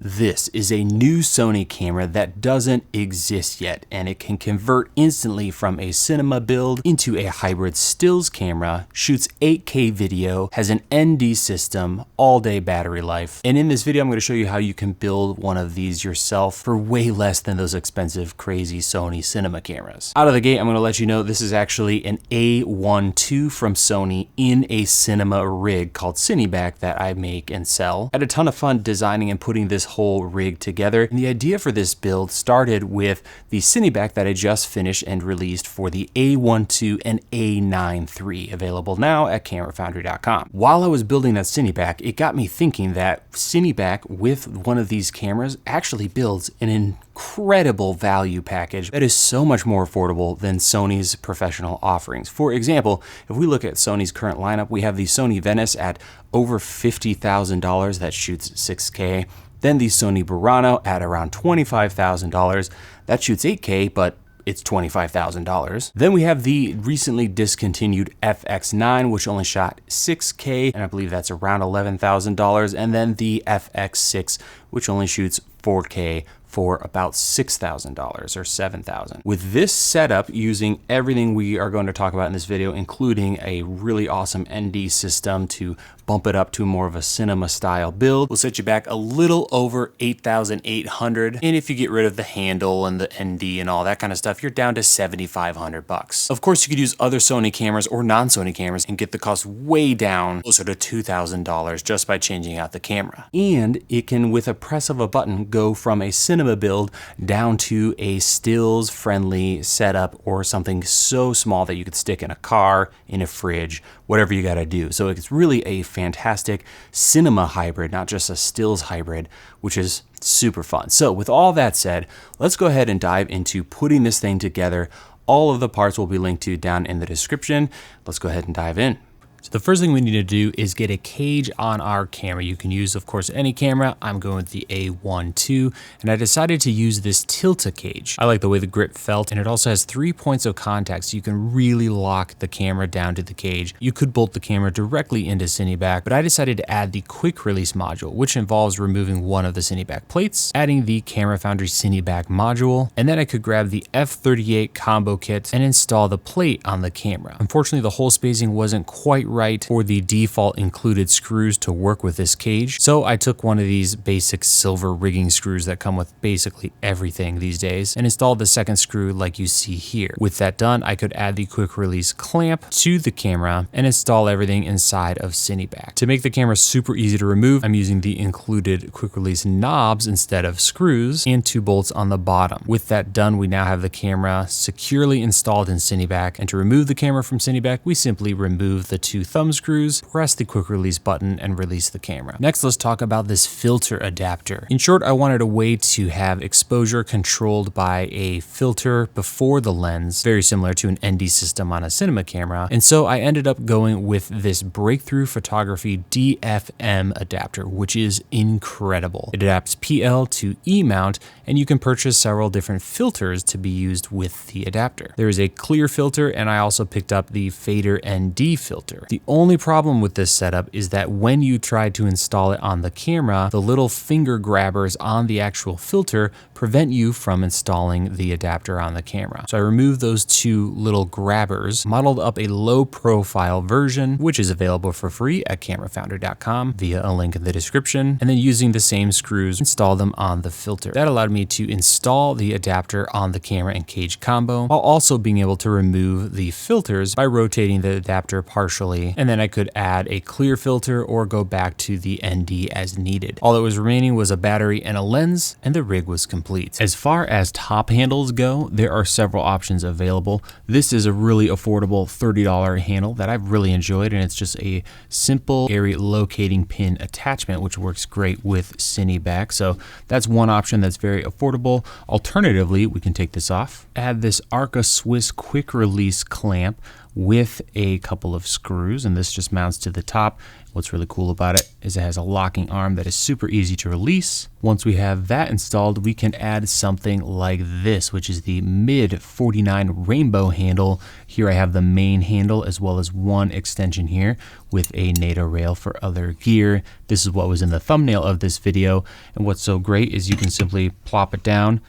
This is a new Sony camera that doesn't exist yet, and it can convert instantly from a cinema build into a hybrid stills camera, shoots 8K video, has an ND system, all-day battery life. And in this video, I'm going to show you how you can build one of these yourself for way less than those expensive, crazy Sony cinema cameras. Out of the gate, I'm going to let you know this is actually an A12 from Sony in a cinema rig called Cineback that I make and sell. I had a ton of fun designing and putting this whole rig together, and the idea for this build started with the Cineback that I just finished and released for the A12 and A9 III, available now at camerafoundry.com. While I was building that Cineback, it got me thinking that Cineback with one of these cameras actually builds an incredible value package that is so much more affordable than Sony's professional offerings. For example, if we look at Sony's current lineup, we have the Sony Venice at over $50,000 that shoots 6K. Then the Sony Burano at around $25,000. That shoots 8K, but it's $25,000. Then we have the recently discontinued FX9, which only shot 6K, and I believe that's around $11,000. And then the FX6, which only shoots 4K for about $6,000 or $7,000. With this setup, using everything we are going to talk about in this video, including a really awesome ND system to bump it up to more of a cinema style build, will set you back a little over $8,800. And if you get rid of the handle and the ND and all that kind of stuff, you're down to $7,500. Of course, you could use other Sony cameras or non-Sony cameras and get the cost way down, closer to $2,000 just by changing out the camera. And it can, with a press of a button, go from a cinema build down to a stills friendly setup or something so small that you could stick in a car, in a fridge, whatever you got to do. So it's really a fantastic cinema hybrid, not just a stills hybrid, which is super fun. So with all that said, let's go ahead and dive into putting this thing together. All of the parts will be linked to down in the description. Let's go ahead and dive in. So the first thing we need to do is get a cage on our camera. You can use, of course, any camera. I'm going with the A12, and I decided to use this Tilta cage. I like the way the grip felt, and it also has 3 points of contact, so you can really lock the camera down to the cage. You could bolt the camera directly into Cineback, but I decided to add the quick release module, which involves removing one of the Cineback plates, adding the Camera Foundry Cineback module, and then I could grab the F38 combo kit and install the plate on the camera. Unfortunately, the hole spacing wasn't quite right for the default included screws to work with this cage. So I took one of these basic silver rigging screws that come with basically everything these days and installed the second screw like you see here. With that done, I could add the quick release clamp to the camera and install everything inside of Cineback. To make the camera super easy to remove, I'm using the included quick release knobs instead of screws and 2 bolts on the bottom. With that done, we now have the camera securely installed in Cineback, and to remove the camera from Cineback, we simply remove the 2 thumb screws, press the quick release button, and release the camera. Next, let's talk about this filter adapter. In short, I wanted a way to have exposure controlled by a filter before the lens, very similar to an ND system on a cinema camera. And so I ended up going with this Breakthrough Photography DFM adapter, which is incredible. It adapts PL to E mount, and you can purchase several different filters to be used with the adapter. There is a clear filter, and I also picked up the Fader ND filter. The only problem with this setup is that when you try to install it on the camera, the little finger grabbers on the actual filter prevent you from installing the adapter on the camera. So I removed those 2 little grabbers, modeled up a low profile version, which is available for free at camerafoundry.com via a link in the description, and then using the same screws, install them on the filter. That allowed me to install the adapter on the camera and cage combo, while also being able to remove the filters by rotating the adapter partially, and then I could add a clear filter or go back to the ND as needed. All that was remaining was a battery and a lens, and the rig was complete. As far as top handles go, there are several options available. This is a really affordable $30 handle that I've really enjoyed, and it's just a simple area locating pin attachment, which works great with Cineback. So that's one option that's very affordable. Alternatively, we can take this off, add this Arca Swiss quick release clamp, with a couple of screws, and this just mounts to the top. What's really cool about it is it has a locking arm that is super easy to release. Once we have that installed, we can add something like this, which is the mid 49 rainbow handle. Here I have the main handle as well as one extension here with a NATO rail for other gear. This is what was in the thumbnail of this video. And what's so great is you can simply plop it down,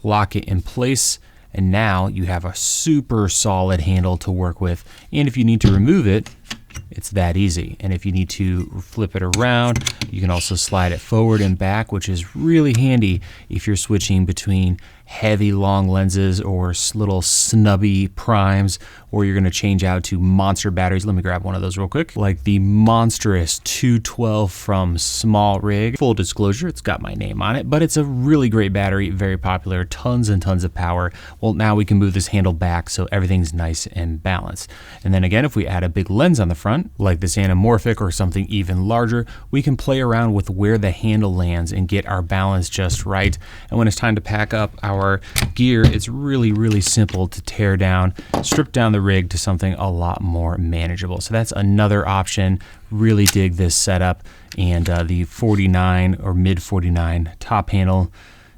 lock it in place, and now you have a super solid handle to work with. And if you need to remove it, it's that easy. And if you need to flip it around, you can also slide it forward and back, which is really handy if you're switching between heavy long lenses or little snubby primes, or you're going to change out to monster batteries. Let me grab one of those real quick, like the monstrous 212 from Small Rig. Full disclosure, it's got my name on it, but it's a really great battery, very popular, tons and tons of power. Well, now we can move this handle back so everything's nice and balanced. And then again, if we add a big lens on the front, like this anamorphic or something even larger, we can play around with where the handle lands and get our balance just right. And when it's time to pack up our gear, it's really simple to tear down, strip down the rig to something a lot more manageable. So that's another option. Really dig this setup, and the 49 or mid 49 top handle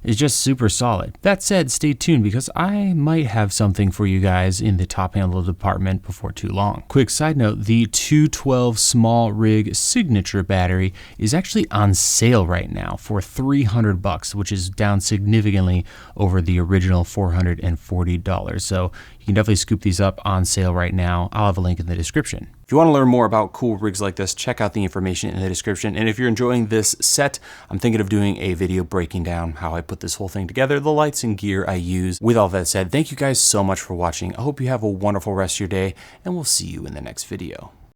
is just super solid. That said, stay tuned because I might have something for you guys in the top handle department before too long. Quick side note, the 212 Small Rig signature battery is actually on sale right now for $300, which is down significantly over the original $440. So you can definitely scoop these up on sale right now. I'll have a link in the description. If you want to learn more about cool rigs like this, check out the information in the description. And if you're enjoying this set, I'm thinking of doing a video breaking down how I put this whole thing together, the lights and gear I use. With all that said, thank you guys so much for watching. I hope you have a wonderful rest of your day, and we'll see you in the next video.